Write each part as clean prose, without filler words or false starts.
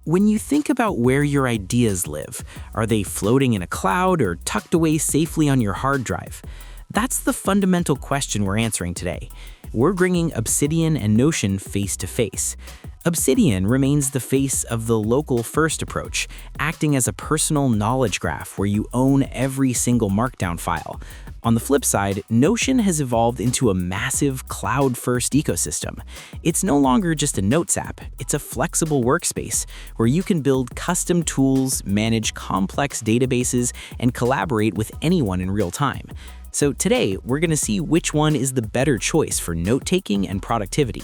When you think about where your ideas live, are they floating in a cloud or tucked away safely on your hard drive? That's the fundamental question we're answering today. We're bringing Obsidian and Notion face to face. Obsidian remains the face of the local-first approach, acting as a personal knowledge graph where you own every single Markdown file. On the flip side, Notion has evolved into a massive cloud-first ecosystem. It's no longer just a notes app, it's a flexible workspace where you can build custom tools, manage complex databases, and collaborate with anyone in real time. So today, we're going to see which one is the better choice for note-taking and productivity.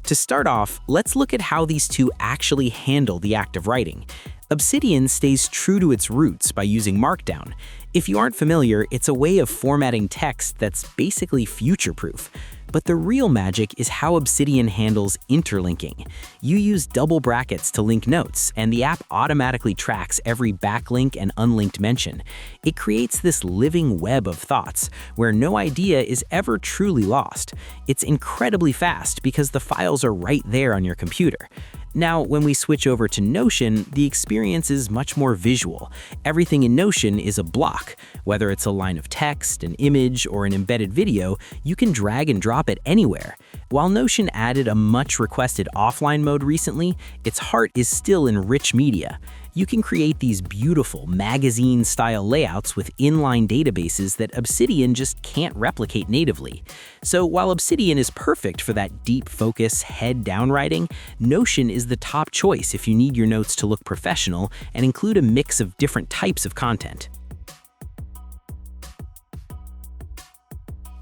To start off, let's look at how these two actually handle the act of writing. Obsidian stays true to its roots by using Markdown. If you aren't familiar, it's a way of formatting text that's basically future-proof. But the real magic is how Obsidian handles interlinking. You use double brackets to link notes, and the app automatically tracks every backlink and unlinked mention. It creates this living web of thoughts, where no idea is ever truly lost. It's incredibly fast because the files are right there on your computer. Now, when we switch over to Notion, the experience is much more visual. Everything in Notion is a block. Whether it's a line of text, an image, or an embedded video, you can drag and drop it anywhere. While Notion added a much-requested offline mode recently, its heart is still in rich media. You can create these beautiful magazine-style layouts with inline databases that Obsidian just can't replicate natively. So while Obsidian is perfect for that deep focus, head-down writing, Notion is the top choice if you need your notes to look professional and include a mix of different types of content.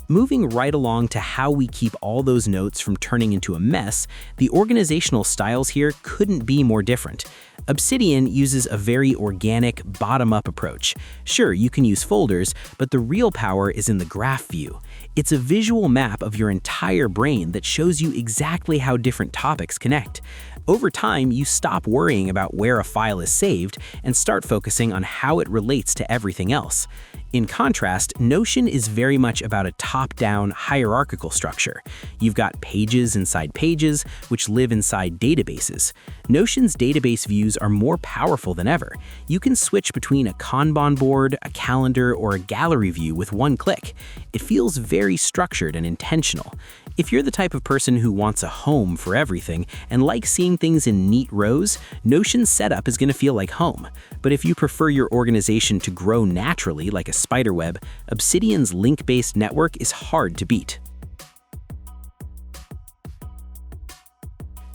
Moving right along to how we keep all those notes from turning into a mess, the organizational styles here couldn't be more different. Obsidian uses a very organic, bottom-up approach. Sure, you can use folders, but the real power is in the graph view. It's a visual map of your entire brain that shows you exactly how different topics connect. Over time, you stop worrying about where a file is saved and start focusing on how it relates to everything else. In contrast, Notion is very much about a top-down, hierarchical structure. You've got pages inside pages, which live inside databases. Notion's database views are more powerful than ever. You can switch between a Kanban board, a calendar, or a gallery view with one click. It feels very structured and intentional. If you're the type of person who wants a home for everything and likes seeing things in neat rows, Notion's setup is going to feel like home. But if you prefer your organization to grow naturally like a spiderweb, Obsidian's link-based network is hard to beat.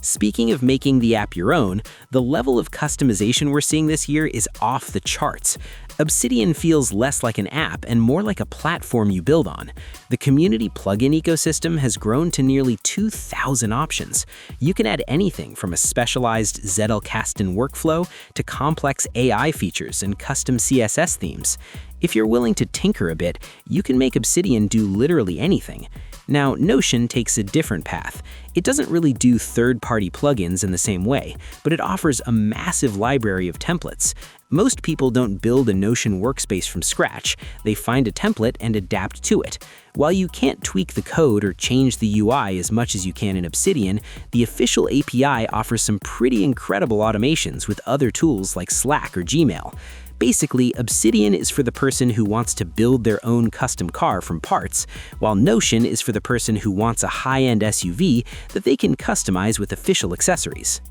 Speaking of making the app your own, the level of customization we're seeing this year is off the charts. Obsidian feels less like an app and more like a platform you build on. The community plugin ecosystem has grown to nearly 2,000 options. You can add anything from a specialized Zettelkasten workflow to complex AI features and custom CSS themes. If you're willing to tinker a bit, you can make Obsidian do literally anything. Now, Notion takes a different path. It doesn't really do third-party plugins in the same way, but it offers a massive library of templates. Most people don't build a Notion workspace from scratch. They find a template and adapt to it. While you can't tweak the code or change the UI as much as you can in Obsidian, the official API offers some pretty incredible automations with other tools like Slack or Gmail. Basically, Obsidian is for the person who wants to build their own custom car from parts, while Notion is for the person who wants a high-end SUV that they can customize with official accessories.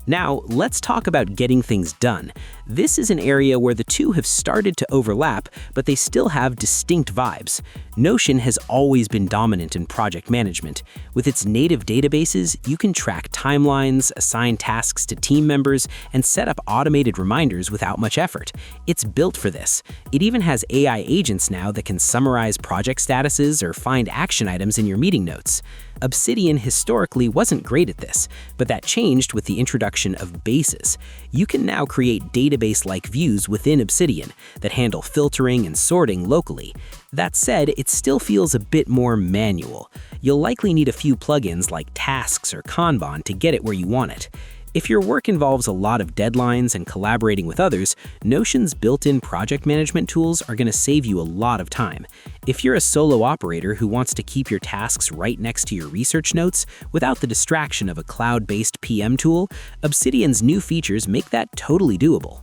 Now, let's talk about getting things done. This is an area where the two have started to overlap, but they still have distinct vibes. Notion has always been dominant in project management. With its native databases, you can track timelines, assign tasks to team members, and set up automated reminders without much effort. It's built for this. It even has AI agents now that can summarize project statuses or find action items in your meeting notes. Obsidian historically wasn't great at this, but that changed with the introduction of bases. You can now create database-like views within Obsidian that handle filtering and sorting locally. That said, it still feels a bit more manual. You'll likely need a few plugins like Tasks or Kanban to get it where you want it. If your work involves a lot of deadlines and collaborating with others, Notion's built-in project management tools are going to save you a lot of time. If you're a solo operator who wants to keep your tasks right next to your research notes without the distraction of a cloud-based PM tool, Obsidian's new features make that totally doable.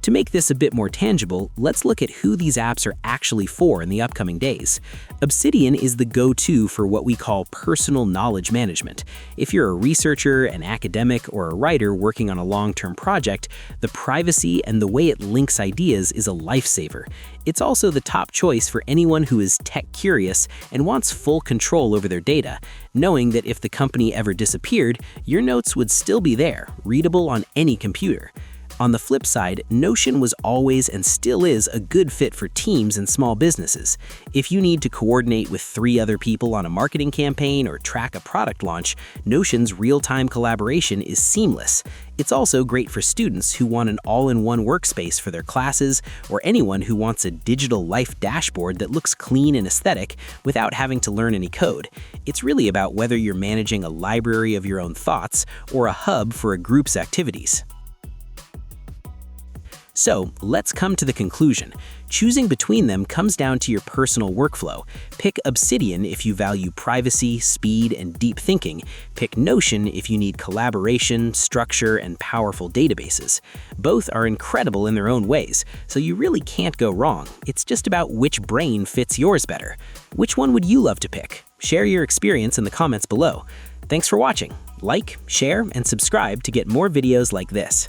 To make this a bit more tangible, let's look at who these apps are actually for in the upcoming days. Obsidian is the go-to for what we call personal knowledge management. If you're a researcher, an academic, or a writer working on a long-term project, the privacy and the way it links ideas is a lifesaver. It's also the top choice for anyone who is tech-curious and wants full control over their data, knowing that if the company ever disappeared, your notes would still be there, readable on any computer. On the flip side, Notion was always and still is a good fit for teams and small businesses. If you need to coordinate with 3 other people on a marketing campaign or track a product launch, Notion's real-time collaboration is seamless. It's also great for students who want an all-in-one workspace for their classes, or anyone who wants a digital life dashboard that looks clean and aesthetic without having to learn any code. It's really about whether you're managing a library of your own thoughts or a hub for a group's activities. So, let's come to the conclusion. Choosing between them comes down to your personal workflow. Pick Obsidian if you value privacy, speed, and deep thinking. Pick Notion if you need collaboration, structure, and powerful databases. Both are incredible in their own ways, so you really can't go wrong. It's just about which brain fits yours better. Which one would you love to pick? Share your experience in the comments below. Thanks for watching. Like, share, and subscribe to get more videos like this.